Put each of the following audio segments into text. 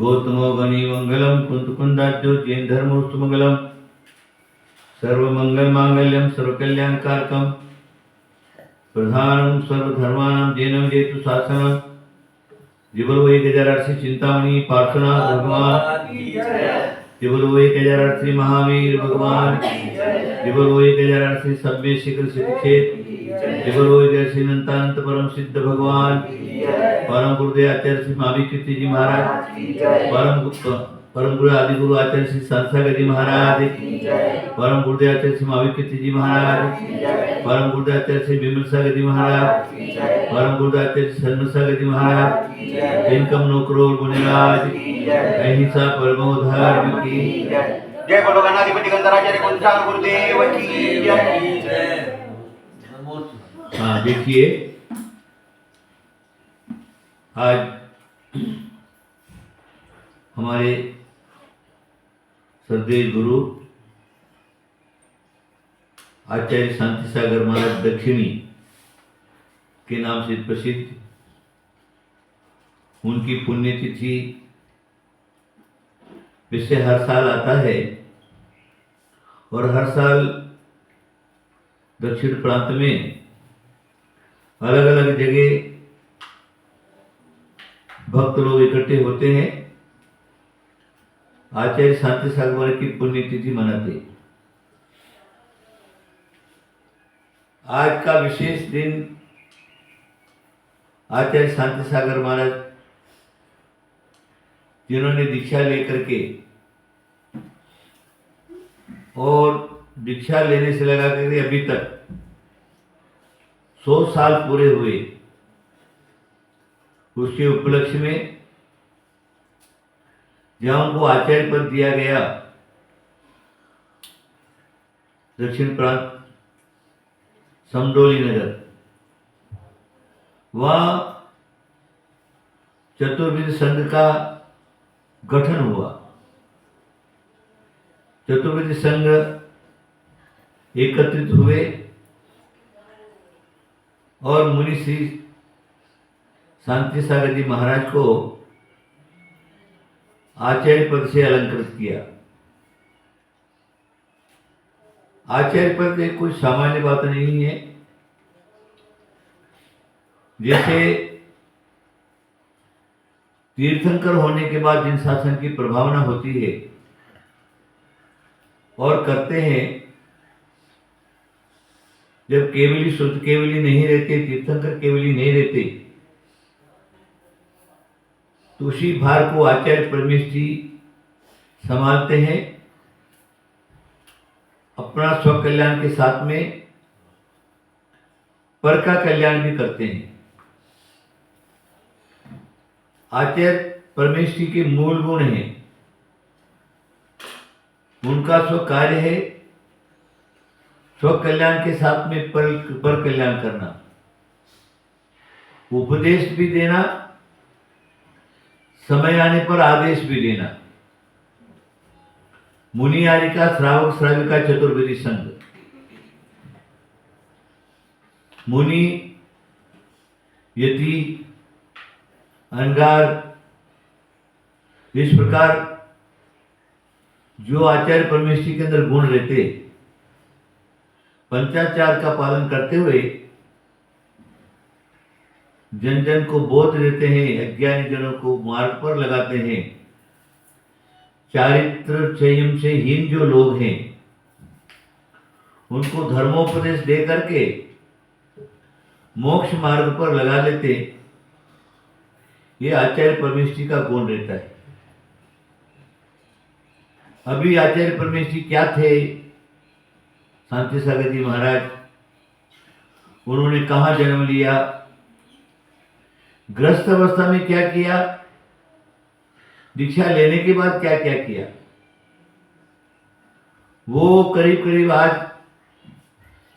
गौतमो गणिमंगलम कुंतकुंदाद्यो जैन धर्मोस्तु मंगलम सर्वमंगल मांगल्यम सर्वकल्याणकारकम प्रधानम सर्वधर्माणां जैनम जेतु शासनम जिबलो 1008 चिंतामणि पार्श्वनाथ भगवान जिबलो 1008 महावीर भगवान जिबलो 1008 सभ्य शिखर सिद्धक्षेत्र जिबलो 1008 अनंत परम सिद्ध भगवान परम गुरुदेव आचार्य श्री महावीर कीर्ति जी महाराज परम गुरु आदि गुरु आचार्य श्री संसागर जी महाराज परम गुरुदेव आचार्य श्री महावीर कीर्ति जी महाराज परम गुरुदेव आचार्य श्री विमल सागर जी महाराज परम गुरुदेव आचार्य श्री सन्म सागर जी महाराज इनकम नौकरोल गुणराज अहिंसा परमो धर्म की जय बोलो गणाधिपति गंधराचार्य कुंजान गुरुदेव की जय। हाँ देखिए आज हमारे श्रद्धेय गुरु आचार्य शांति सागर महाराज दक्षिणी के नाम से प्रसिद्ध उनकी पुण्यतिथि विषय हर साल आता है और हर साल दक्षिण प्रांत में अलग अलग जगह भक्त लोग इकट्ठे होते हैं, आचार्य शांति सागर की पुण्यतिथि मनाते। आज का विशेष दिन आचार्य शांति सागर महाराज जिन्होंने दीक्षा लेकर के और दीक्षा लेने से लगा करके अभी तक 100 साल पूरे हुए, उसके उपलक्ष्य में जहां उनको आचार्य पद दिया गया दक्षिण प्रांत समडोली नगर, वहां चतुर्विद संघ का गठन हुआ। चतुर्विद संघ एकत्रित हुए और मुनि श्री शांति सागर जी महाराज को आचार्य पद से अलंकृत किया। आचार्य पद एक कोई सामान्य बात नहीं है। जैसे तीर्थंकर होने के बाद जिन शासन की प्रभावना होती है और करते हैं, जब केवली शुद्ध केवली नहीं रहते, तीर्थंकर केवली नहीं रहते, तो उसी भार को आचार्य परमेश जी संभालते हैं, अपना स्व कल्याण के साथ में पर का कल्याण भी करते हैं। आचार्य परमेश जी के मूल गुण हैं, उनका स्व कार्य है स्व कल्याण के साथ में पर कल्याण करना, उपदेश भी देना, समय आने पर आदेश भी देना। मुनि आदि का श्रावक श्राविका चतुर्वेदी संघ, मुनि यति अनगार, इस प्रकार जो आचार्य परमेश जी के अंदर गुण रहते, पंचाचार का पालन करते हुए जन जन को बोध देते हैं, अज्ञानी जनों को मार्ग पर लगाते हैं। चारित्र संयम से हीन जो लोग हैं उनको धर्मोपदेश दे करके मोक्ष मार्ग पर लगा लेते, ये आचार्य परमेश जी का गुण रहता है। अभी आचार्य परमेश जी क्या थे? शांति सागर जी महाराज, उन्होंने कहाँ जन्म लिया, ग्रस्त अवस्था में क्या किया, दीक्षा लेने के बाद क्या क्या किया, वो करीब करीब आज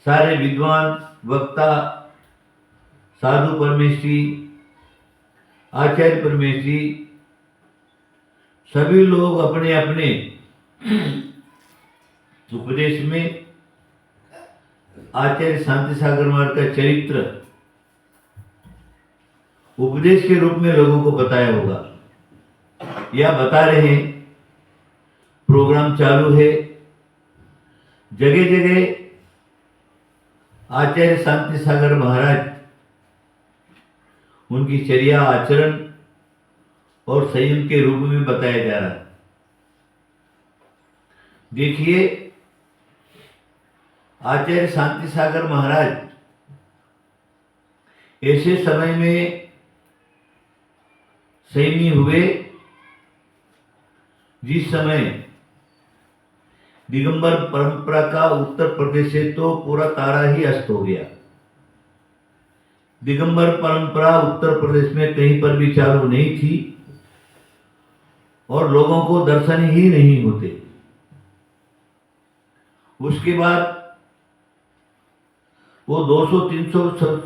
सारे विद्वान वक्ता साधु परमेश जी, आचार्य परमेश जी, सभी लोग अपने अपने उपदेश में आचार्य शांति सागर महाराज का चरित्र उपदेश के रूप में लोगों को बताया होगा। या बता रहे हैं, प्रोग्राम चालू है। जगह जगह आचार्य शांति सागर महाराज उनकी चर्या, आचरण और संयम के रूप में बताया जा रहा है। देखिए, आचार्य शांति सागर महाराज ऐसे समय में संयमी हुए जिस समय दिगंबर परंपरा का उत्तर प्रदेश से तो पूरा तारा ही अस्त हो गया। दिगंबर परंपरा उत्तर प्रदेश में कहीं पर भी चालू नहीं थी और लोगों को दर्शन ही नहीं होते। उसके बाद वो 200-300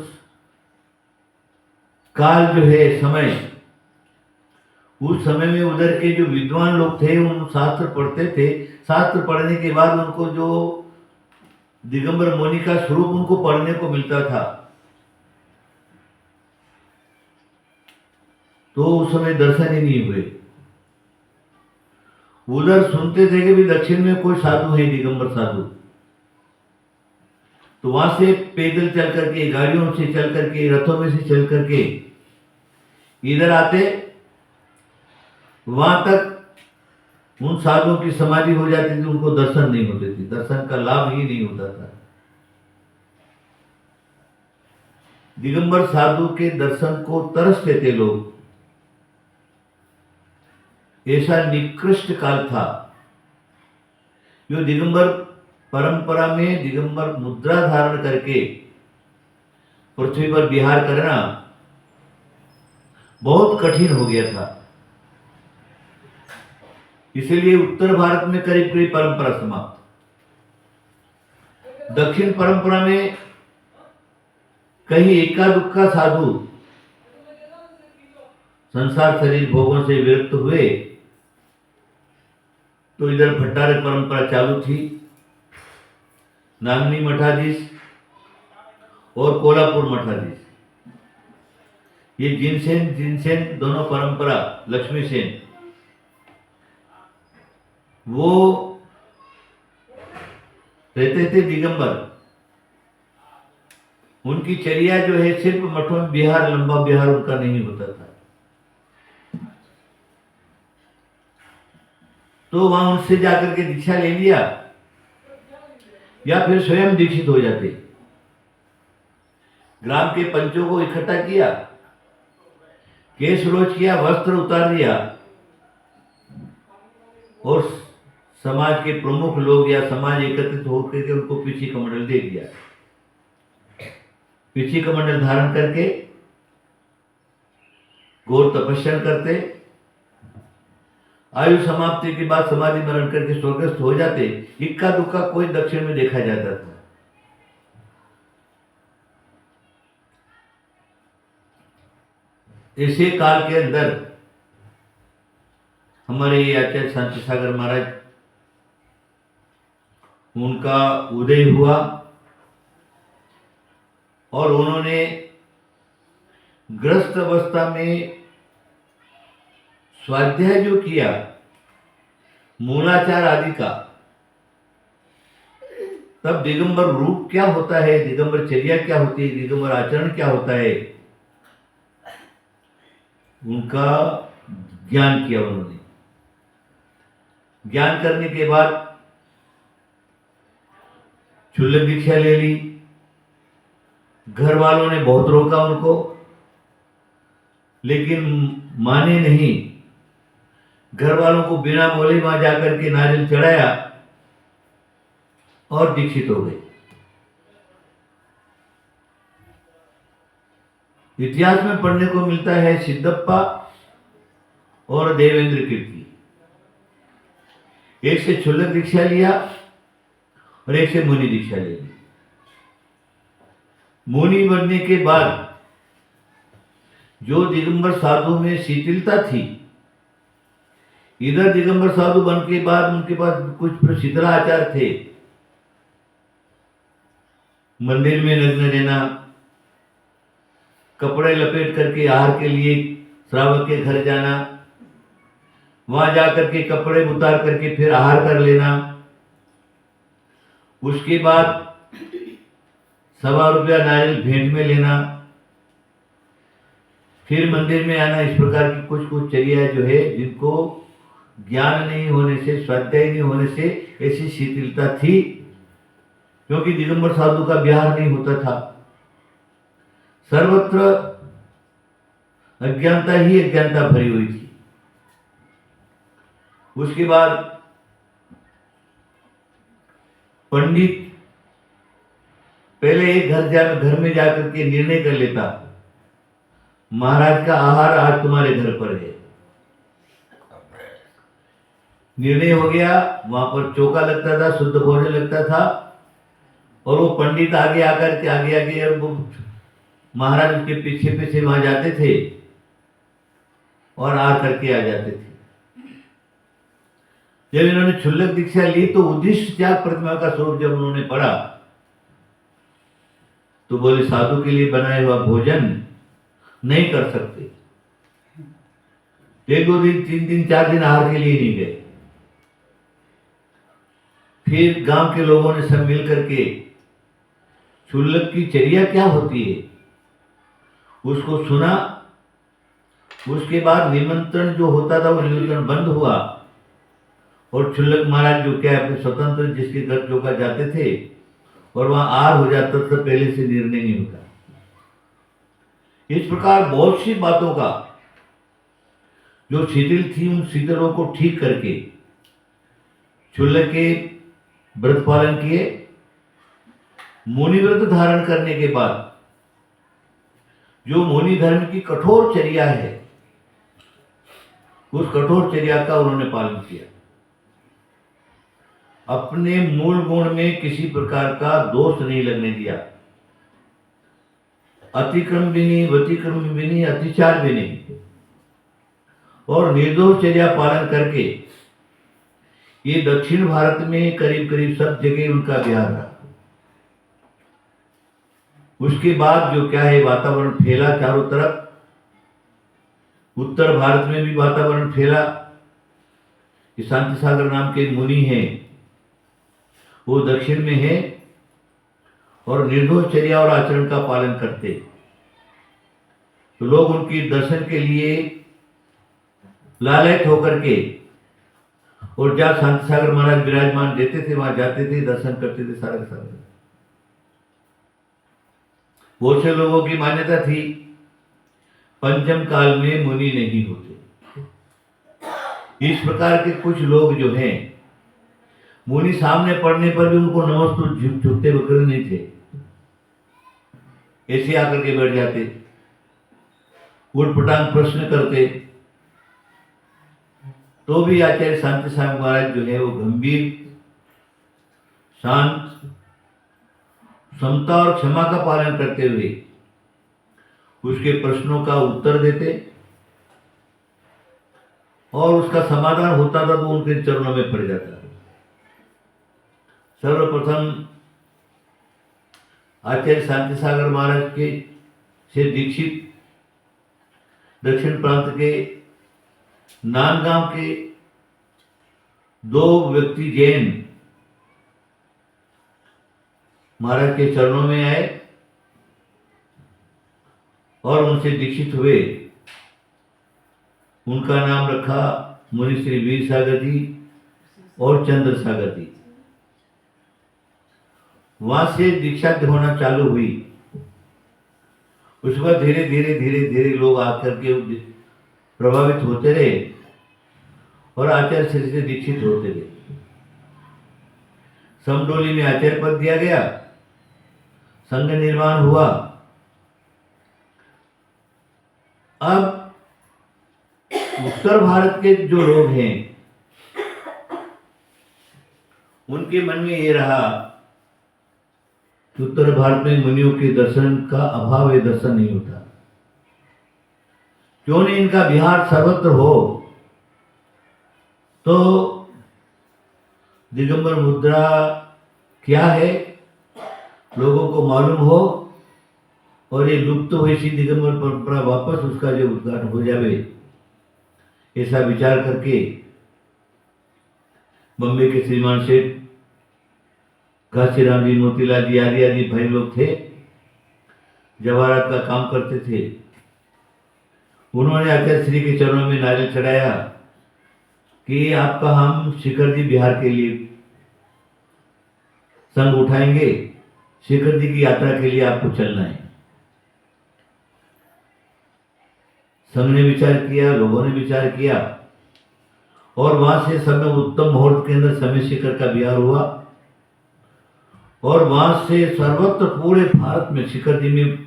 काल जो है समय, उस समय में उधर के जो विद्वान लोग थे उन शास्त्र पढ़ते थे। शास्त्र पढ़ने के बाद उनको जो दिगंबर मुनि का स्वरूप उनको पढ़ने को मिलता था, तो उस समय दर्शन ही नहीं हुए। उधर सुनते थे कि भी दक्षिण में कोई साधु है, दिगंबर साधु, तो वहां से पैदल चल करके, गाड़ियों से चल करके, रथों में से चल करके इधर आते, वहां तक उन साधुओं की समाधि हो जाती थी, उनको दर्शन नहीं होते थे, दर्शन का लाभ ही नहीं होता था। दिगंबर साधु के दर्शन को तरसते थे लोग। ऐसा निकृष्ट काल था जो दिगंबर परंपरा में दिगंबर मुद्रा धारण करके पृथ्वी पर विहार करना बहुत कठिन हो गया था। इसलिए उत्तर भारत में करीब करीब परंपरा समाप्त। दक्षिण परंपरा में कहीं एका दुक्का साधु संसार शरीर भोगों से विरक्त हुए, तो इधर भट्टारक परंपरा चालू थी। नागनी मठाधीश और कोल्हापुर मठाधीश, ये जिनसेन दोनों परंपरा, लक्ष्मी सेन, वो रहते थे दिगंबर। उनकी चर्या जो है सिर्फ मठों में बिहार, लंबा बिहार उनका नहीं होता था। तो वहां उनसे जाकर के दीक्षा ले लिया या फिर स्वयं दीक्षित हो जाते। ग्राम के पंचों को इकट्ठा किया, केश रोज किया, वस्त्र उतार दिया और समाज के प्रमुख लोग या समाज एकत्रित होकर के उनको पीछे कमंडल दे दिया। पीछे कमंडल धारण करके घोर तपस्या करते, आयु समाप्ति के बाद समाधि मरण करके स्वर्गस्थ हो जाते। इक्का दुक्का कोई दक्षिण में देखा जाता था। इसी काल के अंदर हमारे ये आचार्य शांति सागर महाराज, उनका उदय हुआ और उन्होंने ग्रस्त अवस्था में स्वाध्याय जो किया मूलाचार आदि का, तब दिगंबर रूप क्या होता है, दिगंबर चर्या क्या होती है, दिगंबर आचरण क्या होता है, उनका ज्ञान किया उन्होंने। ज्ञान करने के बाद क्षुल्लक दीक्षा ले ली। घर वालों ने बहुत रोका उनको, लेकिन माने नहीं। घर वालों को बिना बोले वहां जाकर के नारियल चढ़ाया और दीक्षित हो गए। इतिहास में पढ़ने को मिलता है सिद्धप्पा और देवेंद्र कीर्ति, एक से क्षुल्लक दीक्षा लिया और एक से मुनि दीक्षा ले ली। मुनि बनने के बाद जो दिगंबर साधु में शिथिलता थी, इधर दिगंबर साधु बन के बाद उनके पास कुछ शिथिलाचार थे। मंदिर में नग्न रहना, कपड़े लपेट करके आहार के लिए श्रावक के घर जाना, वहां जाकर के कपड़े उतार करके फिर आहार कर लेना। उसके बाद 1.25 रुपया नारियल भेंट में लेना, फिर मंदिर में आना। इस प्रकार की कुछ कुछ चर्या जो है, जिनको ज्ञान नहीं होने से, स्वाध्याय नहीं होने से ऐसी शिथिलता थी, क्योंकि दिगंबर साधु का विहार नहीं होता था। सर्वत्र अज्ञानता ही अज्ञानता भरी हुई थी। उसके बाद पंडित पहले एक घर में जाकर के निर्णय कर लेता, महाराज का आहार आज तुम्हारे घर पर है। निर्णय हो गया, वहां पर चौका लगता था, शुद्ध भोजन लगता था, और वो पंडित आगे आकर के आगे महाराज उसके पीछे पीछे वहां जाते थे और आ करके आ जाते थे। जब इन्होंने क्षुल्लक दीक्षा ली तो उद्दिष्ट त्याग प्रतिमा का स्वरूप जब उन्होंने पढ़ा तो बोले साधु के लिए बनाया हुआ भोजन नहीं कर सकते। 1-2 दिन, 3 दिन, 4 दिन आहार के लिए नहीं गए। फिर गांव के लोगों ने सब मिल करके क्षुल्लक की चर्या क्या होती है उसको सुना। उसके बाद निमंत्रण जो होता था वो निमंत्रण बंद हुआ, और क्षुल्लक महाराज जो क्या अपने स्वतंत्र जिसके घर चौका जाते थे और वहां आहार हो जाता था, पहले से निर्णय नहीं होता। इस प्रकार बहुत सी बातों का जो शिथिल थी, उन शिथिलों को ठीक करके क्षुल्लक के व्रत पालन किए। मुनि व्रत धारण करने के बाद जो मुनि धर्म की कठोर चर्या है, उस कठोर चर्या का उन्होंने पालन किया। अपने मूल गुण में किसी प्रकार का दोष नहीं लगने दिया, अतिक्रम भी नहीं, व्यतिक्रम भी नहीं, अतिचार भी नहीं, और निर्दोष चर्या पालन करके ये दक्षिण भारत में करीब करीब सब जगह उनका विहार रहा। उसके बाद जो क्या है, वातावरण फैला चारों तरफ। उत्तर भारत में भी वातावरण फैला कि शांति सागर नाम के मुनि हैं, वो दक्षिण में है और निर्दोष चर्या और आचरण का पालन करते। तो लोग उनकी दर्शन के लिए लालयित होकर के, और जहाँ शांति सागर महाराज विराजमान रहते थे वहां जाते थे, दर्शन करते थे सारा सारा। बहुत से लोगों की मान्यता थी पंचम काल में मुनि नहीं होते। इस प्रकार के कुछ लोग जो हैं, मुनि सामने पड़ने पर भी उनको नमस्ते झुकते वगैरह नहीं थे, ऐसे आकर के बैठ जाते, उठपटांग प्रश्न करते। तो भी आचार्य शांति सागर महाराज जो है वो गंभीर, शांत, समता और क्षमा का पालन करते हुए उसके प्रश्नों का उत्तर देते, और उसका समाधान होता था तो उनके चरणों में पड़ जाता। सर्वप्रथम आचार्य शांति सागर महाराज के से दीक्षित दक्षिण प्रांत के नांदगांव के 2 व्यक्ति जैन महाराज के चरणों में आए और उनसे दीक्षित हुए। उनका नाम रखा मुनि श्री वीर सागर जी और चंद्र सागर जी। वहां से दीक्षा होना चालू हुई। उसके बाद धीरे धीरे धीरे धीरे लोग आकर के प्रभावित होते रहे और आचार्य श्री से दीक्षित होते रहे। समडोली में आचार्य पद दिया गया, संघ निर्माण हुआ। अब उत्तर भारत के जो लोग हैं उनके मन में ये रहा कि उत्तर भारत में मुनियों के दर्शन का अभाव है, दर्शन नहीं होता, क्यों नहीं इनका विहार सर्वत्र हो। तो दिगंबर मुद्रा क्या है लोगों को मालूम हो, और ये लुप्त हुई सी दिगंबर परंपरा वापस उसका जो उद्घाटन हो जावे, ऐसा विचार करके बम्बे के श्रीमान सेठ घासीराम जी, मोतीलाल जी आदि आदि भाई लोग थे, जवाहरात का काम करते थे। उन्होंने आचार्य श्री के चरणों में नारियल चढ़ाया कि आपका हम शिखर जी बिहार के लिए संग उठाएंगे, शिखर जी की यात्रा के लिए आपको चलना है। संघ ने विचार किया, लोगों ने विचार किया और वहां से समय उत्तम मुहूर्त के अंदर समय शिखर का बिहार हुआ और वहां से सर्वत्र पूरे भारत में शिखर जी में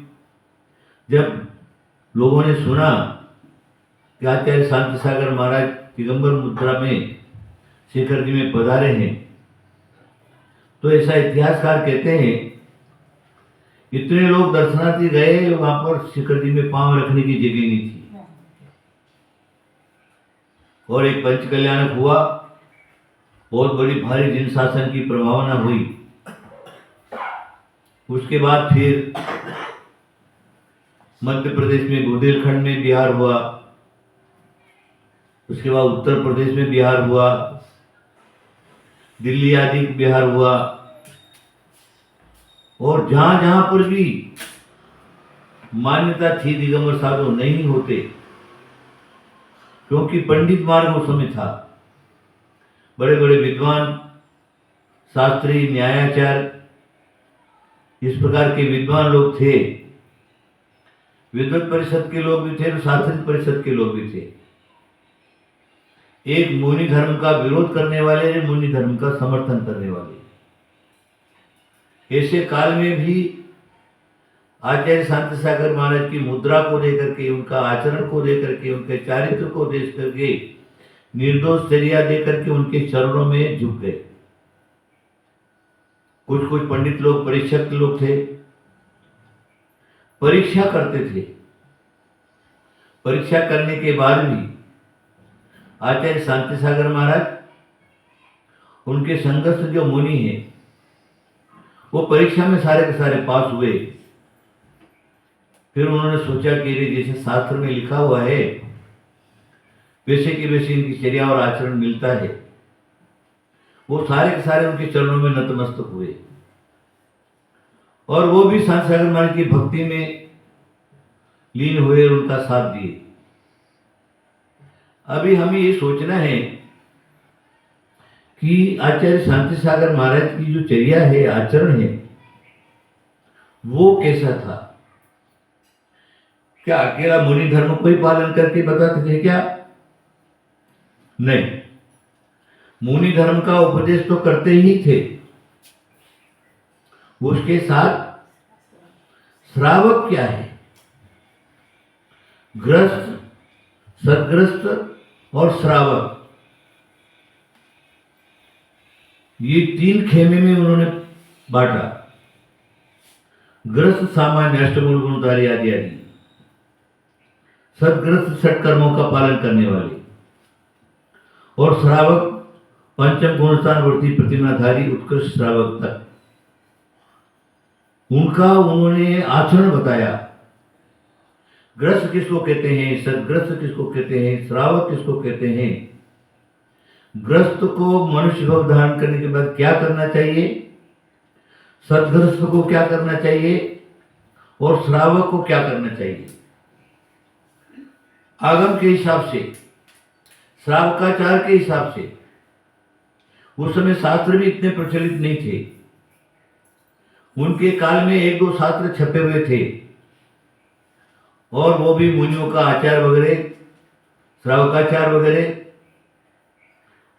जब लोगों ने सुना कि आचार्य शांति सागर महाराज दिगंबर मुद्रा में शिखर जी में पधारे हैं, तो ऐसा इतिहासकार कहते हैं इतने लोग दर्शनार्थी गए, वहां पर शिखर जी में पांव रखने की जगह नहीं थी। और एक पंच कल्याणक हुआ, बहुत बड़ी भारी जन शासन की प्रभावना हुई। उसके बाद फिर मध्य प्रदेश में बुंदेलखंड में बिहार हुआ, उसके बाद उत्तर प्रदेश में बिहार हुआ, दिल्ली आदि बिहार हुआ और जहां जहां पर भी मान्यता थी दिगंबर साधु नहीं होते, क्योंकि पंडित मार्ग उस समय था। बड़े बड़े विद्वान, शास्त्री, न्यायाचार्य, इस प्रकार के विद्वान लोग थे। विद्वत परिषद के लोग भी थे और शास्त्री परिषद के लोग भी थे। एक मुनि धर्म का विरोध करने वाले, मुनि धर्म का समर्थन करने वाले। ऐसे काल में भी आचार्य शांति सागर महाराज की मुद्रा को लेकर के, उनका आचरण को लेकर के, उनके चारित्र को देख करके, निर्दोष चर्या देकर के उनके चरणों में झुक गए। कुछ कुछ पंडित लोग, परीक्षक लोग थे, परीक्षा करते थे। परीक्षा करने के बाद भी आचार्य शांति सागर महाराज, उनके संघर्ष जो मुनि हैं, वो परीक्षा में सारे के सारे पास हुए। फिर उन्होंने सोचा कि जैसे शास्त्र में लिखा हुआ है वैसे कि वैसे इनकी चर्या और आचरण मिलता है। वो सारे के सारे उनके चरणों में नतमस्तक हुए और वो भी शांति सागर महाराज की भक्ति में लीन हुए और उनका साथ दिए। अभी हमें ये सोचना है कि आचार्य शांति सागर महाराज की जो चर्या है, आचरण है, वो कैसा था। क्या अकेला मुनि धर्म को ही पालन करके बताते थे क्या? नहीं, मुनि धर्म का उपदेश तो करते ही थे, उसके साथ श्रावक क्या है, ग्रस्त, सदग्रस्त और श्रावक, ये तीन खेमे में उन्होंने बांटा। ग्रस्त सामान्य अष्टमूल गुणधारी आदि आदि, सदग्रस्त षट कर्मों का पालन करने वाले और श्रावक पंचम गुणस्थानवर्ती प्रतिमाधारी उत्कृष्ट श्रावक तक। उनका उन्होंने आचरण बताया। ग्रस्त किसको कहते हैं, सदग्रस्त किसको कहते हैं, श्रावक किसको कहते हैं। ग्रस्त को मनुष्य भाव धारण करने के बाद क्या करना चाहिए, सदग्रस्त को क्या करना चाहिए और श्रावक को क्या करना चाहिए। आगम के हिसाब से, श्रावकाचार के हिसाब से, उस समय शास्त्र भी इतने प्रचलित नहीं थे। उनके काल में एक दो शास्त्र छपे हुए थे और वो भी मुनियों का आचार वगैरह, श्रावकाचार वगैरह,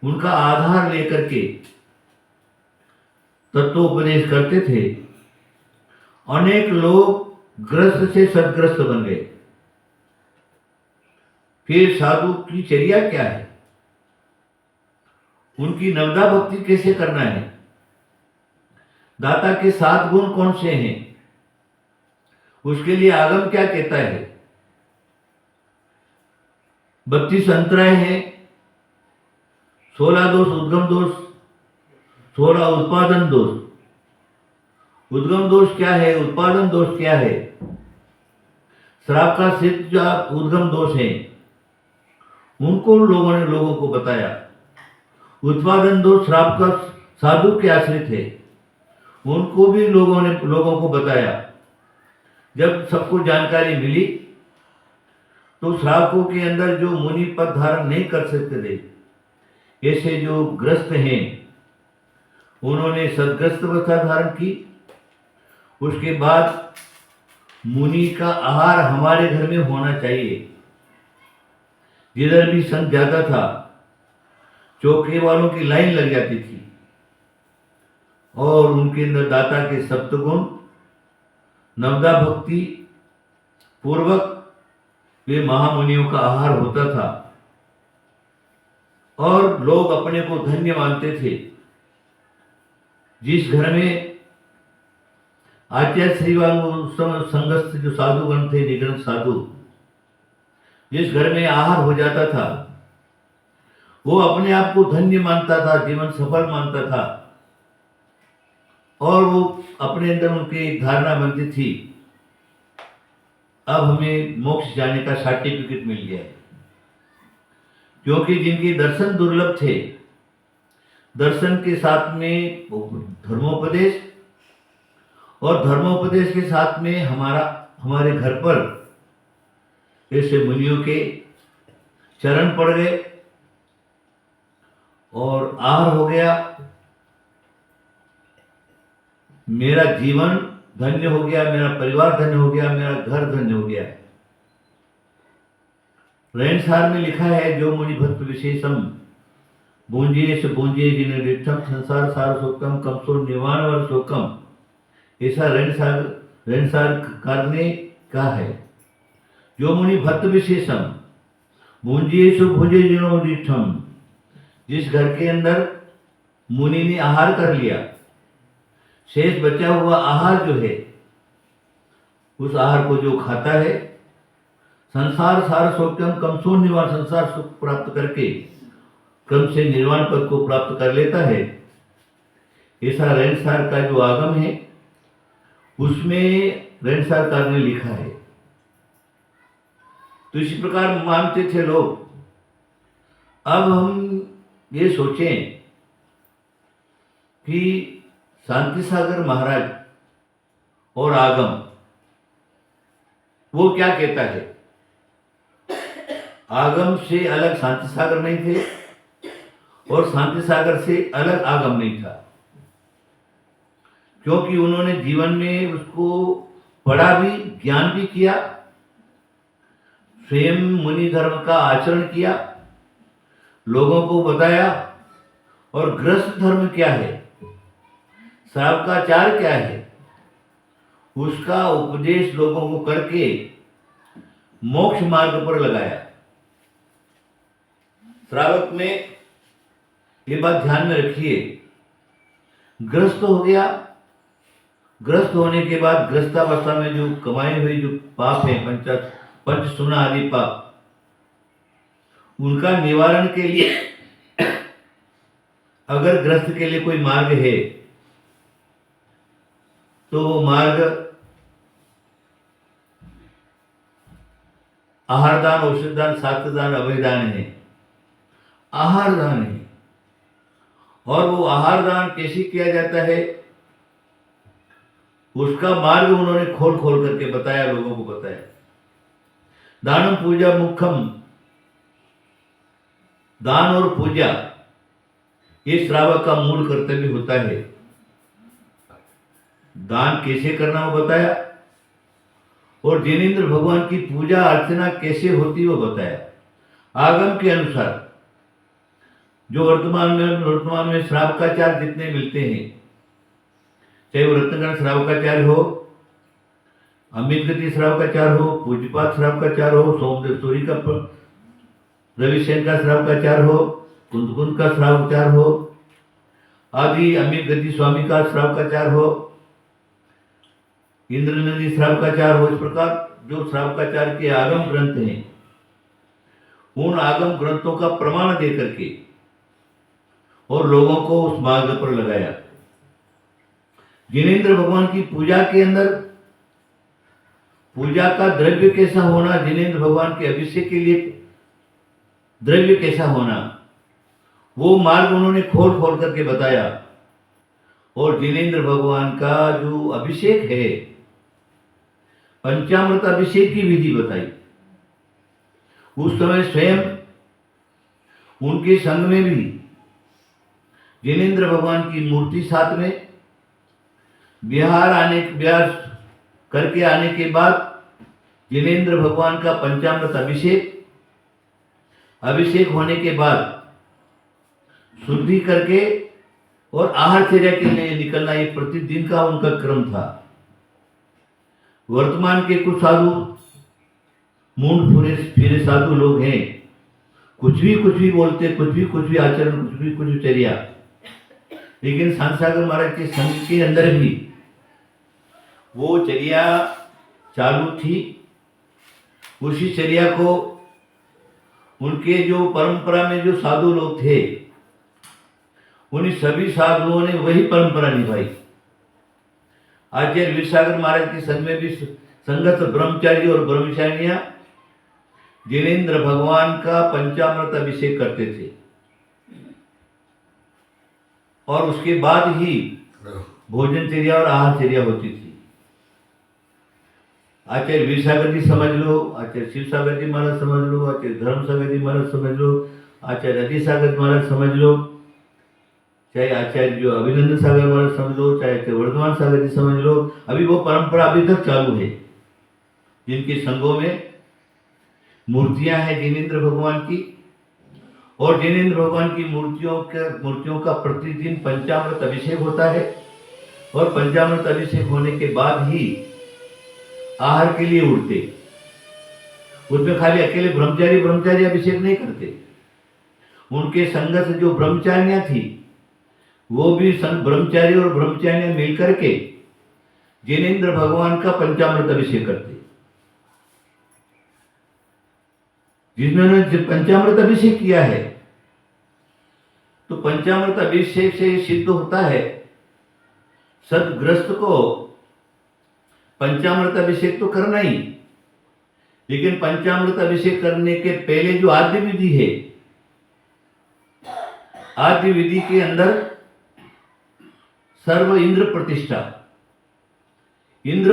उनका आधार लेकर के तत्वोपदेश करते थे। अनेक लोग ग्रस्त से सदग्रस्त बन गए। फिर साधु की चर्या क्या है, उनकी नवदा भक्ति कैसे करना है, दाता के 7 गुण कौन से हैं, उसके लिए आगम क्या कहता है। 32 अंतराय है, 16 दोष उद्गम दोष, 16 उत्पादन दोष। उद्गम दोष क्या है, उत्पादन दोष क्या है। श्राप का सिद्ध जो उद्गम दोष है उनको लोगों को बताया। उत्पादन दोष श्राप का साधु के आश्रित है, उनको भी लोगों को बताया। जब सबको जानकारी मिली तो श्रावकों के अंदर जो मुनि पद धारण नहीं कर सकते थे, ऐसे जो ग्रस्त हैं, उन्होंने सदग्रस्त अवस्था धारण की। उसके बाद मुनि का आहार हमारे घर में होना चाहिए। जिधर भी संत जाता था, चौके वालों की लाइन लग जाती थी और उनके अंदर दाता के सप्तगुण नवदा भक्ति पूर्वक वे महामुनियों का आहार होता था और लोग अपने को धन्य मानते थे। जिस घर में आचार्य श्रीवांग संगस्थ जो साधुगण थे, निगम साधु, जिस घर में आहार हो जाता था, वो अपने आप को धन्य मानता था, जीवन सफल मानता था और वो अपने अंदर उनकी एक धारणा बनती थी, अब हमें मोक्ष जाने का सर्टिफिकेट मिल गया है। क्योंकि जिनके दर्शन दुर्लभ थे, दर्शन के साथ में धर्मोपदेश और धर्मोपदेश के साथ में हमारे घर पर ऐसे मुनियों के चरण पड़ गए और आहार हो गया। मेरा जीवन धन्य हो गया, मेरा परिवार धन्य हो गया, मेरा घर धन्य हो गया। रहनसार में लिखा है, जो मुनि भक्त विशेषम भूंजिए से भूंजिए जिन्हें रिठम संसार सार सोकम कमसो निवान वर सोकम, ऐसा रहनसार करने का है। जो मुनि भक्त विशेषम भूंजिए सो भूंजे जिन्हों रिठम, जिस घर के अंदर मुनि ने आहार कर लिया, शेष बचा हुआ आहार जो है, उस आहार को जो खाता है, संसार सार सौख्यम कमसो निवान, संसार सुख प्राप्त करके क्रम से निर्वाण पद को प्राप्त कर लेता है। ऐसा रहनसार का जो आगम है, उसमें रहनसारकार ने लिखा है। तो इसी प्रकार मानते थे लोग। अब हम ये सोचें कि शांति सागर महाराज और आगम वो क्या कहता है। आगम से अलग शांति सागर नहीं थे और शांति सागर से अलग आगम नहीं था, क्योंकि उन्होंने जीवन में उसको पढ़ा भी, ज्ञान भी किया, स्वयं मुनि धर्म का आचरण किया, लोगों को बताया। और गृहस्थ धर्म क्या है, श्रावकाचार क्या है, उसका उपदेश लोगों को करके मोक्ष मार्ग पर लगाया। श्रावक में ये बात ध्यान में रखिए, ग्रस्त हो गया, ग्रस्त होने के बाद ग्रस्तावस्था में जो कमाई हुई जो पाप है, पंच सुना आदि पाप, उनका निवारण के लिए अगर ग्रस्त के लिए कोई मार्ग है तो वो मार्ग आहार दान, औषध दान, शास्त्र दान, अभय दान है। आहार दान है, और वो आहार दान कैसे किया जाता है, उसका मार्ग उन्होंने खोल खोल करके बताया, लोगों को बताया। दानम पूजा मुखम, दान और पूजा ये श्रावक का मूल कर्तव्य होता है। दान कैसे करना वो बताया, और जिनेंद्र भगवान की पूजा अर्चना कैसे होती वो बताया। आगम के अनुसार जो वर्तमान में श्रावकाचार जितने मिलते हैं, चाहे वो रत्नगण श्रावकाचार्य हो, अमित गति श्रावकाचार हो, पूज्यपात श्रावकाचार हो, सोमदेव सूरी का, रविसेन का श्रावकाचार हो, कुंदकुंद का श्रावकाचार हो, आदि अमित गति स्वामी का श्रावकाचार हो, इंद्र नदी श्रावकाचार हो, इस प्रकार जो श्रावकाचार के आगम ग्रंथ हैं, उन आगम ग्रंथों का प्रमाण दे करके और लोगों को उस मार्ग पर लगाया। जिनेंद्र भगवान की पूजा के अंदर पूजा का द्रव्य कैसा होना, जिनेंद्र भगवान के अभिषेक के लिए द्रव्य कैसा होना, वो मार्ग उन्होंने खोल खोल करके बताया। और जिनेंद्र भगवान का जो अभिषेक है, पंचामृत अभिषेक की विधि बताई। उस समय स्वयं उनके संग में भी जिनेंद्र भगवान की मूर्ति साथ में, बिहार करके आने के बाद जिनेंद्र भगवान का पंचामृत अभिषेक होने के बाद शुद्धि करके और आहारचर्या के लिए निकलना, ये प्रतिदिन का उनका क्रम था। वर्तमान के कुछ साधु मूंड फिरे साधु लोग हैं, कुछ भी बोलते, कुछ भी आचरण, कुछ भी चर्या। लेकिन संत सागर महाराज के संघ के अंदर भी वो चर्या चालू थी। उसी चर्या को उनके जो परंपरा में जो साधु लोग थे, उन सभी साधुओं ने वही परंपरा निभाई। आचार्य वीरसागर महाराज के संग में भी संगत ब्रह्मचारी और ब्रह्मचारियां जिनेंद्र भगवान का पंचामृत अभिषेक करते थे, और उसके बाद ही भोजनचर्या और आहारचर्या होती थी। आचार्य वीरसागर जी समझ लो, आचार्य शिव सागर जी महाराज समझ लो, आचार्य धर्म सागर जी महाराज समझ लो, आचार्य अजय सागर महाराज समझ लो, चाहे आचार्य जो अभिनंदन सागर महाराज समझ लो, चाहे वर्धमान सागर जी समझ लो, अभी वो परंपरा अभी तक चालू है। जिनके संघों में मूर्तियां हैं जिनेंद्र भगवान की, और जिनेंद्र भगवान की मूर्तियों का प्रतिदिन पंचामृत अभिषेक होता है। और पंचामृत अभिषेक होने के बाद ही आहार के लिए उठते। उसमें खाली अकेले ब्रह्मचारी अभिषेक नहीं करते, उनके संग से जो ब्रह्मचारियां थी, वो भी ब्रह्मचारी और ब्रह्मचारियां मिलकर के जिनेंद्र भगवान का पंचामृत अभिषेक करते। जिन्होंने पंचामृत अभिषेक किया है, तो पंचामृत अभिषेक से सिद्ध होता है सदग्रस्त को पंचामृत अभिषेक तो करना ही, लेकिन पंचामृत अभिषेक करने के पहले जो आद्य विधि है, आद्य विधि के अंदर सर्व इंद्र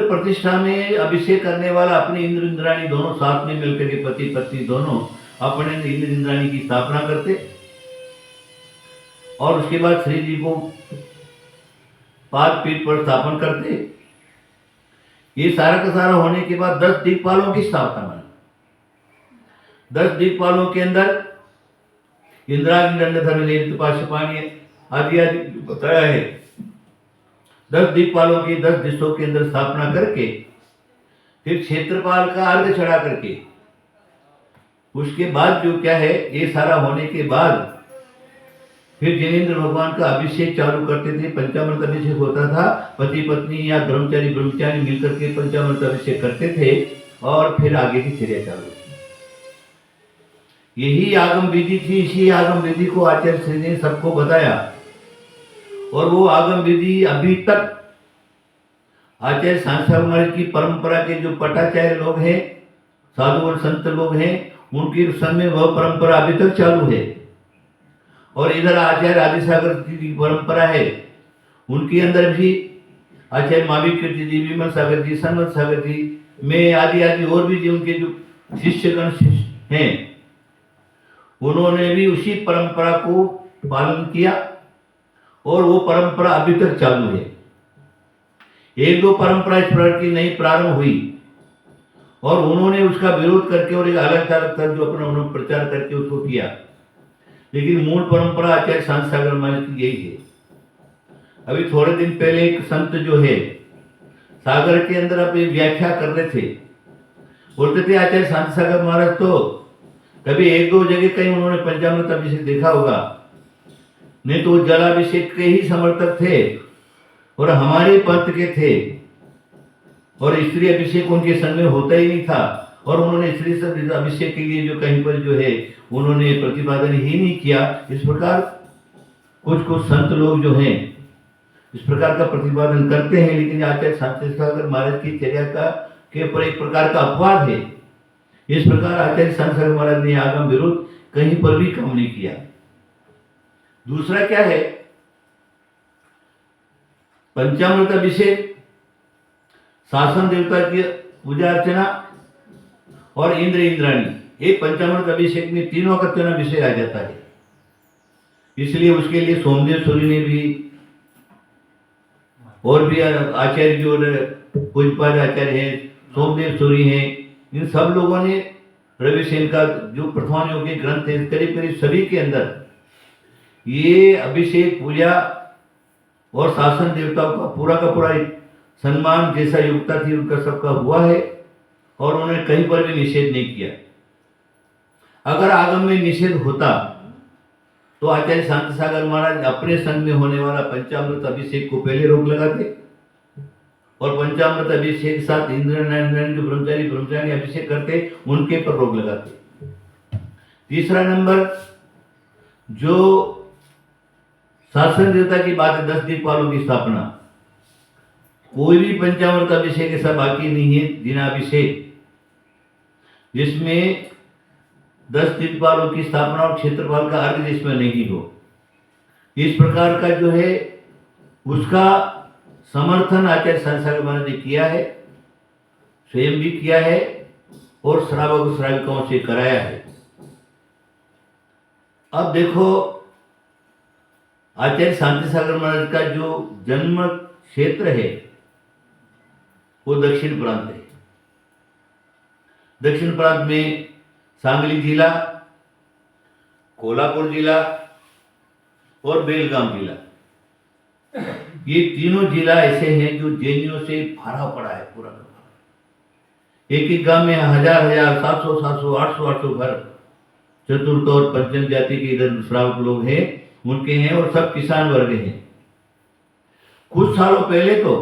प्रतिष्ठा में अभिषेक करने वाला अपने इंद्र इंद्राणी दोनों साथ में मिलकर के पति पत्नी दोनों अपने इंद्र इंद्राणी की स्थापना करते। और उसके बाद श्री जी को पाद पीठ पर स्थापन करते। ये सारा का सारा होने के बाद 10 दिक्पालों की स्थापना बनी। 10 दिक्पालों के अंदर इंद्राग्नि दंडधर लेत पाशपाणी आदि बताया है। 10 दिक्पालों की 10 दिशों के अंदर स्थापना करके फिर क्षेत्रपाल का अर्घ चढ़ा करके, उसके बाद जो क्या है, ये सारा होने के बाद फिर जिनेंद्र भगवान का अभिषेक चालू करते थे। पंचामृत अभिषेक होता था, पति पत्नी या ब्रह्मचारी मिलकर के पंचामृत अभिषेक करते थे, और फिर आगे की चर्या चालू थी। यही आगम विधि थी। इसी आगम विधि को आचार्य श्री ने सबको बताया, और वो आगम विधि अभी तक आचार्य सांसार महाराज की परंपरा के जो पटाचार्य लोग हैं, साधु और संत लोग हैं, उनके समय वह परंपरा अभी तक चालू है। और इधर आचार्य आदि सागर जी की परंपरा है, उनके अंदर भी आचार्य माविक कीर्ति जी, विमल सागर जी, सनमत सागर जी, मैं आदि और भी जो उनके जो शिष्यगण हैं, उन्होंने भी उसी परंपरा को पालन किया, और वो परंपरा अभी तक चालू है। 1-2 परंपरा इस प्रकार की नई प्रारंभ हुई, और उन्होंने उसका विरोध करके और एक अलग अलग जो अपना प्रचार करके उसको किया, लेकिन मूल परंपरा आचार्य शांत सागर महाराज की यही है। अभी थोड़े दिन पहले एक संत जो है सागर के अंदर अपनी व्याख्या कर रहे थे, बोलते थे आचार्य शांत सागर महाराज तो कभी 1-2 जगह कहीं उन्होंने पंचामृत अभिषेक देखा होगा, नहीं तो जलाभिषेक के ही समर्थक थे और हमारे पंथ के थे, और स्त्री अभिषेक उनके संग में होता ही नहीं था, और उन्होंने स्त्री अभिषेक के लिए जो कहीं पर जो है उन्होंने प्रतिपादन ही नहीं किया। इस प्रकार कुछ संत लोग जो हैं इस प्रकार का प्रतिपादन करते हैं, लेकिन आचार्य शांत सागर महाराज की चर्या का के ऊपर एक प्रकार का अपवाद है। इस प्रकार आचार्य शांत सागर महाराज ने आगम विरोध कहीं पर भी काम नहीं किया। दूसरा क्या है, पंचामृत अभिषेक, शासन देवता की पूजा अर्चना और इंद्र इंद्राणी, एक पंचामृत अभिषेक में तीनों का तीनों अभिषेक आ जाता है। इसलिए उसके लिए सोमदेव सूरी ने भी और भी आचार्य जो पूजपाद आचार्य हैं, सोमदेव सूरी हैं, इन सब लोगों ने रविसेन का जो प्रथम योग के ग्रंथ है, करीब करीब सभी के अंदर ये अभिषेक पूजा और शासन देवताओं का पूरा सम्मान जैसा योग्यता थी उनका सबका हुआ है और उन्होंने कहीं पर भी निषेध नहीं किया। अगर आगम में निषेध होता तो आचार्य शांति सागर महाराज अपने संग में होने वाला पंचामृत अभिषेक को पहले रोक लगाते और पंचामृत अभिषेक के साथ इंद्र नारायण जो ब्रह्मचारी अभिषेक करते उनके पर रोक लगाते। तीसरा नंबर, जो शासन देवता की बात है, 10 दीपालों की स्थापना, कोई भी पंचामृत अभिषेक ऐसा बाकी नहीं है बिना अभिषेक जिसमें 10 दीपालों की स्थापना और क्षेत्रपाल का अर्घ जिसमें नहीं हो। इस प्रकार का जो है उसका समर्थन आचार्य संसार महाराज ने किया है, स्वयं भी किया है और श्रावक श्राविकाओं से कराया है। अब देखो, आचार्य शांति सागर महाराज का जो जन्म क्षेत्र है वो दक्षिण प्रांत है। दक्षिण प्रांत में सांगली जिला, कोल्हापुर जिला और बेलगाम जिला, ये तीनों जिला ऐसे हैं जो जैनियों से भरा पड़ा है पूरा का पूरा। एक एक गांव में 1000 700 800 घर चतुर्थ और पंचम जाति के इधर श्रावक लोग हैं, उनके हैं और सब किसान वर्ग हैं। कुछ सालों पहले तो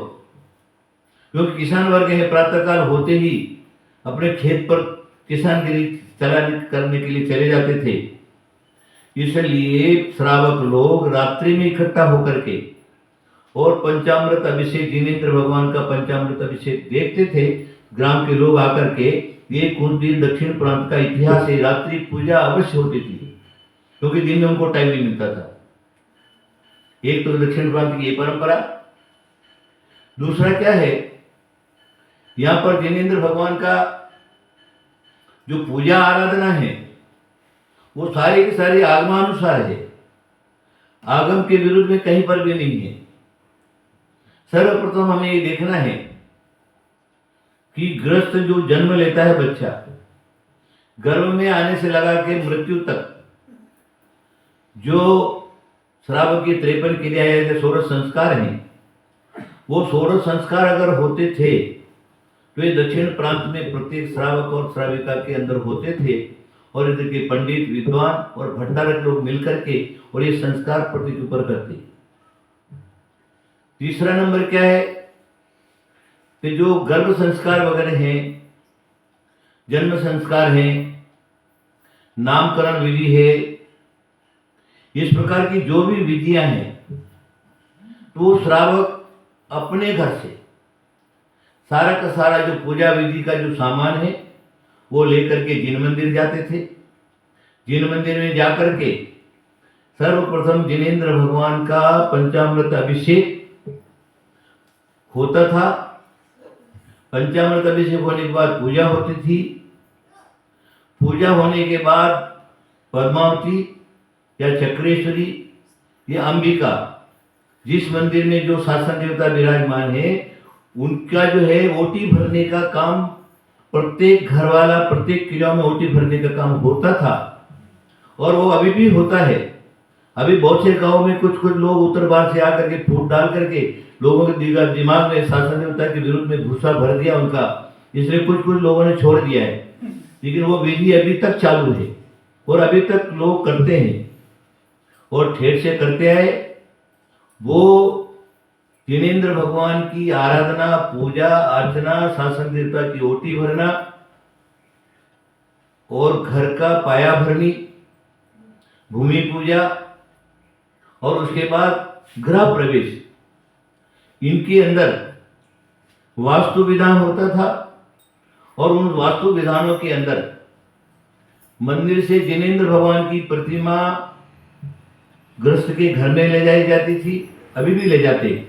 क्योंकि किसान वर्ग है, प्रातःकाल होते ही अपने खेत पर किसानगिरी करने के लिए चले जाते थे, इसलिए श्रावक लोग रात्रि में इकट्ठा होकर के और पंचामृत अभिषेक, जिनेन्द्र भगवान का पंचामृत अभिषेक देखते थे। ग्राम के लोग आकर के, ये कुछ दिन दक्षिण प्रांत का इतिहास है, रात्रि पूजा अवश्य होती थी क्योंकि दिन में उनको टाइम नहीं मिलता था। एक तो दक्षिण प्रांत की ये परंपरा। दूसरा क्या है, यहाँ पर जिनेन्द्र भगवान का जो पूजा आराधना है वो सारी की सारी आगमानुसार है, आगम के विरुद्ध में कहीं पर भी नहीं है। सर्वप्रथम हमें ये देखना है कि गृहस्थ जो जन्म लेता है बच्चा, गर्भ में आने से लगा के मृत्यु तक जो श्रावक की 53 क्रिया या 16 संस्कार हैं, वो 16 संस्कार अगर होते थे तो ये दक्षिण प्रांत में प्रत्येक श्रावक और श्राविका के अंदर होते थे और इधर के पंडित, विद्वान और भट्टारक लोग मिलकर के और ये संस्कार प्रति के ऊपर करते। तीसरा नंबर क्या है कि जो गर्भ संस्कार वगैरह हैं, जन्म संस्कार हैं, नामकरण विधि है, इस प्रकार की जो भी विधियां हैं तो श्रावक अपने घर से सारा का सारा जो पूजा विधि का जो सामान है वो लेकर के जिन मंदिर जाते थे। जिन मंदिर में जाकर के सर्वप्रथम जिनेन्द्र भगवान का पंचामृत अभिषेक होता था। पंचामृत अभिषेक होने के बाद पूजा होती थी। पूजा होने के बाद पद्मावती या चक्रेश्वरी या अंबिका, जिस मंदिर में जो शासन देवता विराजमान है, उनका जो है ओटी भरने का काम, प्रत्येक घर वाला प्रत्येक क्रिया में ओटी भरने का काम होता था और वो अभी भी होता है। अभी बहुत से गांवों में कुछ लोग उत्तर बार से आकर के फूट डाल करके लोगों के दिमाग में शासन देवता के विरुद्ध में गुस्सा भर दिया उनका, इसलिए कुछ लोगों ने छोड़ दिया है, लेकिन वो विधि अभी तक चालू है और अभी तक लोग करते हैं और ठेठ से करते आए। वो जिनेन्द्र भगवान की आराधना, पूजा अर्चना, शासन देवता की ओटी भरना और घर का पाया भरनी, भूमि पूजा और उसके बाद गृह प्रवेश, इनके अंदर वास्तु विधान होता था और उन वास्तु विधानों के अंदर मंदिर से जिनेंद्र भगवान की प्रतिमा गृहस्थ के घर में ले जाई जाती थी, अभी भी ले जाते।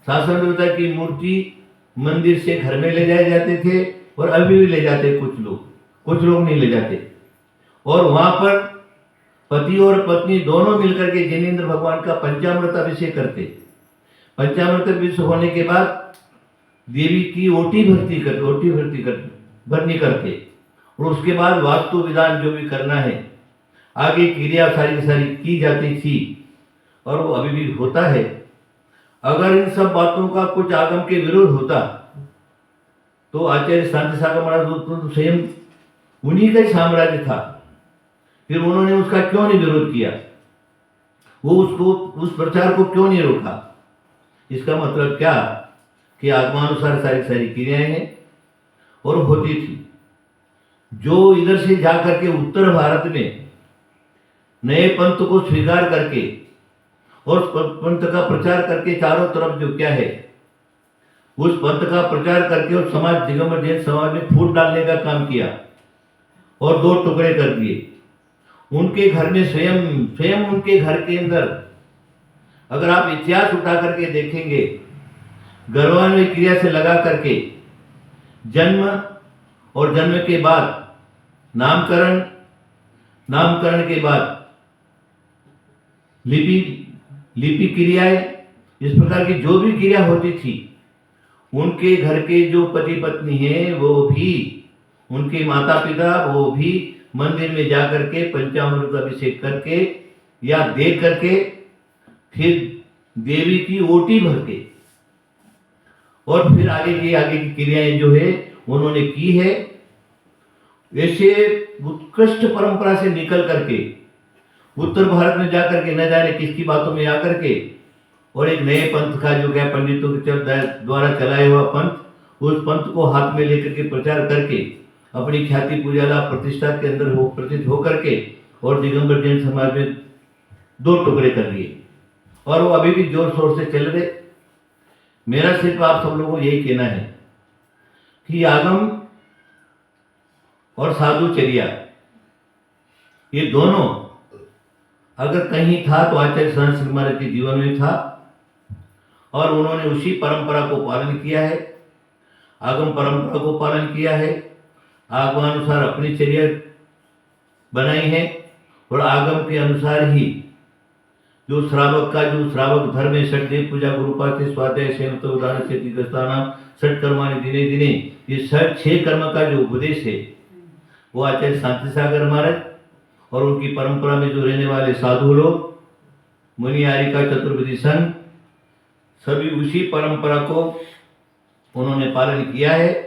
शासन देवता की मूर्ति मंदिर से घर में ले जाए जाते थे और अभी भी ले जाते कुछ लोग नहीं ले जाते। और वहां पर पति और पत्नी दोनों मिलकर के जिनेंद्र भगवान का पंचामृत अभिषेक करते। पंचामृत अभिषेक होने के बाद देवी की ओटी भरनी करते और उसके बाद वास्तु विधान जो भी करना है, आगे क्रिया सारी की सारी की जाती थी और वो अभी भी होता है। अगर इन सब बातों का कुछ आगम के विरोध होता तो आचार्य शांति सागर महाराज तो स्वयं उन्हीं का ही साम्राज्य था, फिर उन्होंने उसका क्यों नहीं विरोध किया, वो उस प्रचार को क्यों नहीं रोका। इसका मतलब क्या कि आगमानुसार सारी क्रियाएं हैं और होती थी। जो इधर से जाकर के उत्तर भारत में नए पंथ को स्वीकार करके और पंथ का प्रचार करके चारों तरफ जो क्या है उस पंथ का प्रचार करके और समाज दिगंबर जैन समाज में फूट डालने का काम किया और दो टुकड़े कर दिए। उनके घर में स्वयं उनके घर के अंदर अगर आप इतिहास उठा करके देखेंगे, गर्भान्वय क्रिया से लगा करके जन्म और जन्म के बाद नामकरण के बाद लिपि क्रियाएं, इस प्रकार की जो भी क्रिया होती थी, उनके घर के जो पति पत्नी हैं वो भी, उनके माता पिता वो भी मंदिर में जाकर के पंचामृत अभिषेक करके या दे करके फिर देवी की ओटी भर के और फिर आगे की क्रियाएं जो है उन्होंने की है। वैसे उत्कृष्ट परंपरा से निकल करके उत्तर भारत में जाकर के न जाने किसकी बातों में आकर के और एक नए पंथ का जो क्या पंडितों के द्वारा चलाया हुआ पंथ, उस पंथ को हाथ में लेकर के प्रचार करके अपनी ख्याति पूजा लाभ प्रतिष्ठा के अंदर प्रतिष्ठित होकर के और दिगंबर जैन समाज में दो टुकड़े कर लिए और वो अभी भी जोर शोर से चल रहे। मेरा सिर्फ आप सब लोगों को यही कहना है कि आगम और साधुचर्या ये दोनों अगर कहीं था तो आचार्य शांति महाराज के जीवन में था और उन्होंने उसी परंपरा को पालन किया है, आगम परंपरा को पालन किया है, आगमानुसार अपनी चर्या बनाई है और आगम के अनुसार ही जो श्रावक धर्म है, षटदेव पूजा, गुरुपाठ, स्वाध्याय, सेवत, उदाहरण, चेतिकस्थानाम, षट कर्माणि दिने दिने, ये 6 कर्म का जो उपदेश है वो आचार्य शांति सागर महाराज और उनकी परंपरा में जो रहने वाले साधु लोग, मुनि आरिका चतुर्विधि संघ, सभी उसी परंपरा को उन्होंने पालन किया है।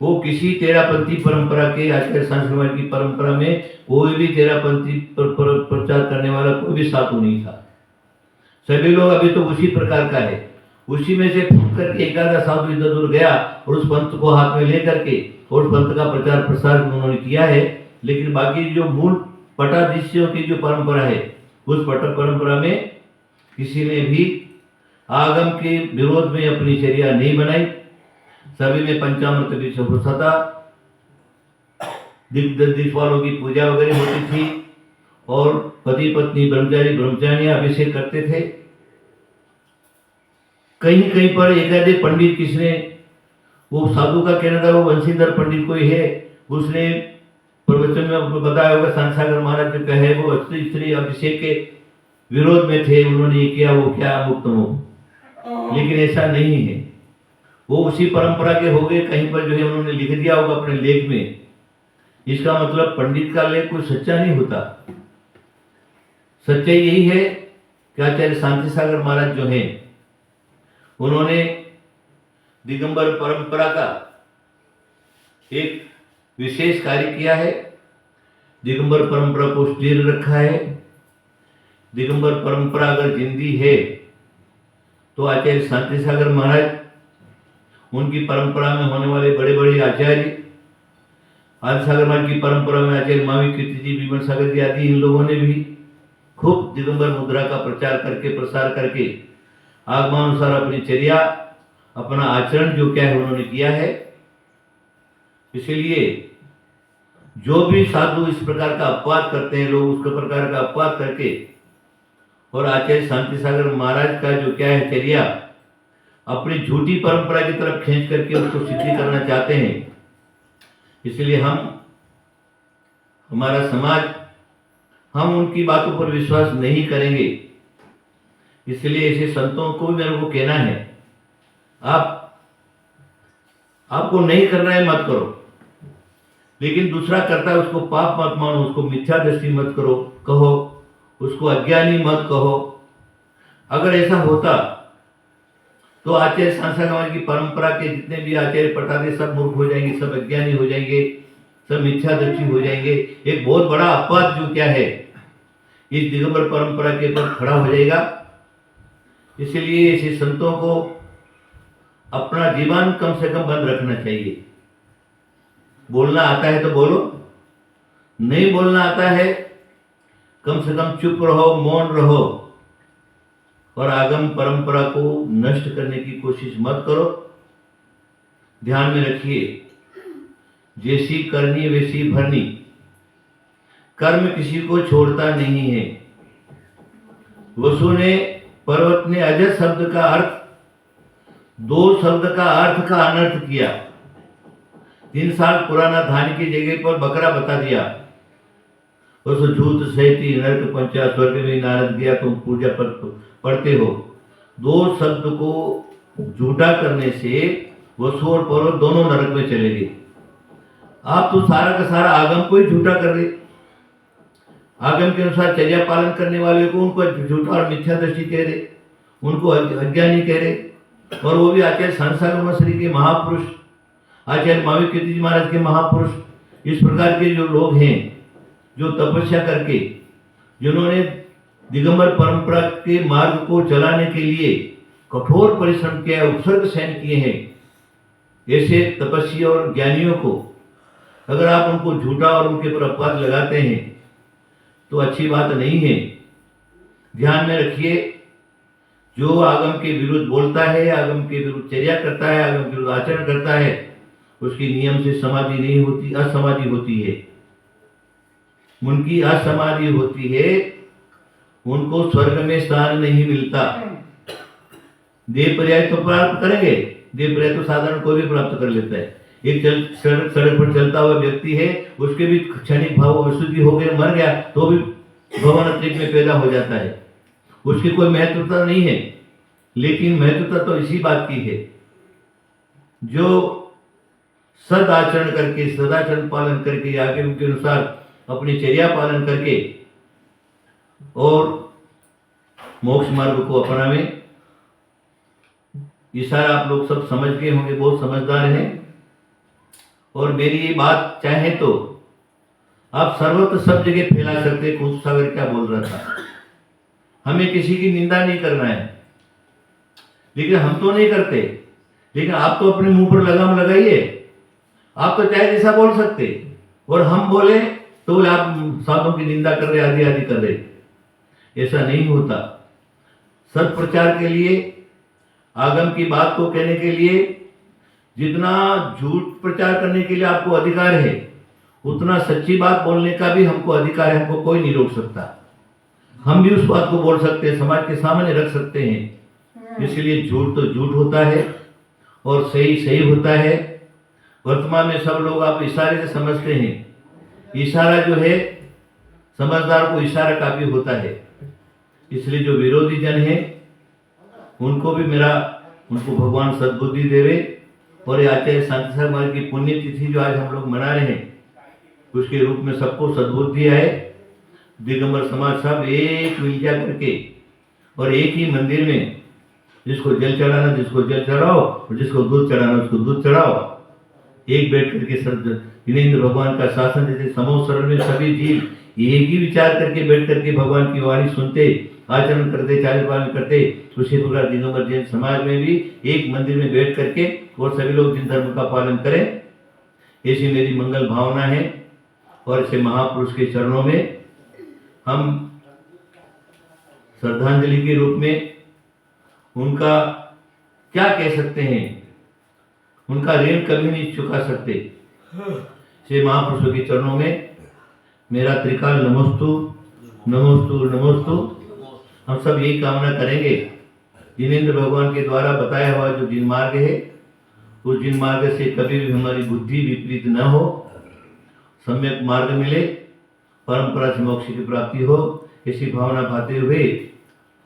वो किसी तेरापंथी परंपरा के, आचार्य शांति की परंपरा में कोई भी तेरापंथी प्रचार करने वाला कोई भी साधु नहीं था। सभी लोग अभी तो उसी प्रकार का है, उसी में से फूट करके एक आधा साधु इधर उधर गया और उस पंथ को हाथ में लेकर के और पंथ का प्रचार प्रसार उन्होंने किया है। लेकिन बाकी जो मूल पटाधीशियों की जो परंपरा है, उस परंपरा में किसी ने भी आगम के विरोध में अपनी चर्या नहीं बनाई। सभी में पंचामृत भी होता था, दिग्गज वालों की पूजा वगैरह होती थी और पति पत्नी ब्रह्मचारियां अभिषेक करते थे। कहीं कहीं पर एक आधे पंडित, किसने वो साधु का कहना था, वो वंशीधर पंडित कोई है, उसने प्रवचन में बताया होगा शांति सागर महाराज जो कहे वो स्त्री अभिषेक के विरोध में थे, उन्होंने ये किया वो क्या मुक्त हो, लेकिन ऐसा नहीं है। वो उसी परंपरा के हो गए, कहीं पर जो है उन्होंने लिख दिया होगा अपने लेख में। इसका मतलब पंडित का लेख कोई सच्चा नहीं होता। सच्चाई यही है कि आचार्य शांति सागर महाराज जो है उन्होंने दिगंबर परंपरा का एक विशेष कार्य किया है, दिगंबर परंपरा को स्थिर रखा है। दिगंबर परंपरा अगर जिंदी है तो आचार्य शांति सागर महाराज, उनकी परंपरा में होने वाले बड़े बड़े आचार्य, आदि सागर महाराज की परंपरा में आचार्य मावी कीर्ति जी, विमल सागर जी आदि, इन लोगों ने भी खूब दिगंबर मुद्रा का प्रचार करके प्रसार करके आगमानुसार अपनी चर्या, अपना आचरण जो क्या है उन्होंने किया है। इसलिए जो भी साधु इस प्रकार का अपवाद करते हैं, लोग उसके प्रकार का अपवाद करके और आचार्य शांति सागर महाराज का जो क्या है चर्या अपनी झूठी परंपरा की तरफ खींच करके उसको सिद्धि करना चाहते हैं। इसलिए हमारा समाज, हम उनकी बातों पर विश्वास नहीं करेंगे। इसलिए ऐसे संतों को भी मेरे को कहना है, आपको नहीं करना है मत करो, लेकिन दूसरा करता है उसको पाप मत मानो, उसको मिथ्या दृष्टि मत करो कहो, उसको अज्ञानी मत कहो। अगर ऐसा होता तो आचार्य सांसागमन की परंपरा के जितने भी आचार्य पटाते सब मूर्ख हो जाएंगे, सब अज्ञानी हो जाएंगे, सब मिथ्या दृष्टि हो जाएंगे। एक बहुत बड़ा अपवाद जो क्या है इस दिगंबर परंपरा के ऊपर खड़ा हो जाएगा। इसलिए ऐसे संतों को अपना जीवन कम से कम बंद रखना चाहिए। बोलना आता है तो बोलो, नहीं बोलना आता है कम से कम चुप रहो, मौन रहो और आगम परंपरा को नष्ट करने की कोशिश मत करो। ध्यान में रखिए, जैसी करनी वैसी भरनी, कर्म किसी को छोड़ता नहीं है। वसु ने, पर्वत ने अजत शब्द का अर्थ, दो शब्द का अर्थ का अनर्थ किया। 3 साल पुराना धान की जगह पर बकरा बता दिया। वसु झूठ सहती नरक पंचा स्वर्ग में नारद गया, तुम पूजा पढ़ते हो। 2 शब्द को झूठा करने से वसु और पर्वत दोनों नरक में चले गए। आप तो सारा का सारा आगम को ही झूठा कर रहे। आगम के अनुसार चर्या पालन करने वाले को उनको झूठा और मिथ्या दृष्टि कह रहे, उनको अज्ञानी कह रहे। और वो भी आचार्य सांसागमन श्री के महापुरुष, आचार्य महावीर कीर्ति जी महाराज के महापुरुष, इस प्रकार के जो लोग हैं जो तपस्या करके, जिन्होंने दिगंबर परंपरा के मार्ग को चलाने के लिए कठोर परिश्रम किया है, उत्सर्ग सहन किए हैं, ऐसे तपस्वी और ज्ञानियों को अगर आप उनको झूठा और उनके ऊपर अपवाद लगाते हैं तो अच्छी बात नहीं है। ध्यान में रखिए, जो आगम के विरुद्ध बोलता है, आगम के विरुद्ध चर्या करता है, आगम के विरुद्ध आचरण करता है, उसकी नियम से समाधि नहीं होती, असमाधि होती है। उनकी असमाधि होती है, उनको स्वर्ग में स्थान नहीं मिलता। देह पर्याय तो प्राप्त करेंगे, देह पर्याय तो साधारण कोई भी प्राप्त कर लेता है। एक सड़क पर चलता हुआ व्यक्ति है, उसके भी क्षणिक भाव अशुद्धि हो गए, मर गया तो भी भवन अंतरिक्ष में पैदा हो जाता है, उसकी कोई महत्वता नहीं है। लेकिन महत्वता तो इसी बात की है, जो सद आचरण करके, सदाचरण पालन करके, आगे उनके अनुसार अपनी चर्या पालन करके और मोक्ष मार्ग को अपनावे। ये सारा आप लोग सब समझ गए होंगे, बहुत समझदार हैं। और मेरी ये बात चाहे तो आप सर्वत्र सब जगह फैला सकते। कुछ सागर क्या बोल रहा था, हमें किसी की निंदा नहीं करना है, लेकिन हम तो नहीं करते। लेकिन आप तो अपने मुंह पर लगाम लगाइए, आप तो चाहे जैसा बोल सकते, और हम बोले तो बोले आप साधुओं की निंदा कर रहे, आदि आदि कर रहे। ऐसा नहीं होता। सत प्रचार के लिए, आगम की बात को कहने के लिए, जितना झूठ प्रचार करने के लिए आपको अधिकार है, उतना सच्ची बात बोलने का भी हमको अधिकार है। हमको कोई नहीं रोक सकता। हम भी उस बात को बोल सकते हैं, समाज के सामने रख सकते हैं। इसलिए झूठ तो झूठ होता है और सही सही होता है। वर्तमान में सब लोग आप इशारे से समझते हैं। इशारा जो है, समझदार को इशारा काफी होता है। इसलिए जो विरोधी जन है उनको भी उनको भगवान सद्बुद्धि देवे। और ये आचार्य शांति सागर की पुण्यतिथि जो आज हम लोग मना रहे हैं, उसके रूप में सबको सद्बुद्धि आए। दिगंबर समाज सब एक मिल जा करके और एक ही मंदिर में, जिसको जल चढ़ाना जिसको जल चढ़ाओ, और जिसको दूध चढ़ाना उसको दूध चढ़ाओ। एक बैठ करके जिनेन्द्र भगवान का शासन, जैसे समूह शरण में सभी जीव एक ही विचार करके बैठ करके भगवान की वाणी सुनते, आचरण करते, चार्य पालन करते, उसी प्रकार दिगंबर जैन समाज में भी एक मंदिर में बैठ करके और सभी लोग जिन धर्म का पालन करें, ऐसी मेरी मंगल भावना है। और ऐसे महापुरुष के चरणों में हम श्रद्धांजलि के रूप में उनका क्या कह सकते हैं, उनका ऋण कभी नहीं चुका सकते। श्री महापुरुषों के चरणों में मेरा त्रिकाल नमोस्तु नमोस्तु नमोस्तु। हम सब यही कामना करेंगे, जिनेंद्र भगवान के द्वारा बताया हुआ जो जिन मार्ग है, उस जिन मार्ग से कभी भी हमारी बुद्धि विपरीत न हो, सम्यक मार्ग मिले, परंपरा से मोक्ष की प्राप्ति हो, ऐसी भावना पाते हुए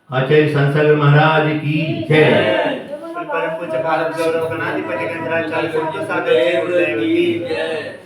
आचार्य संसागर महाराज की जय। परम पूज्य कारक गौरव गणाधिपति गंधराचार्य संत सागर की जय।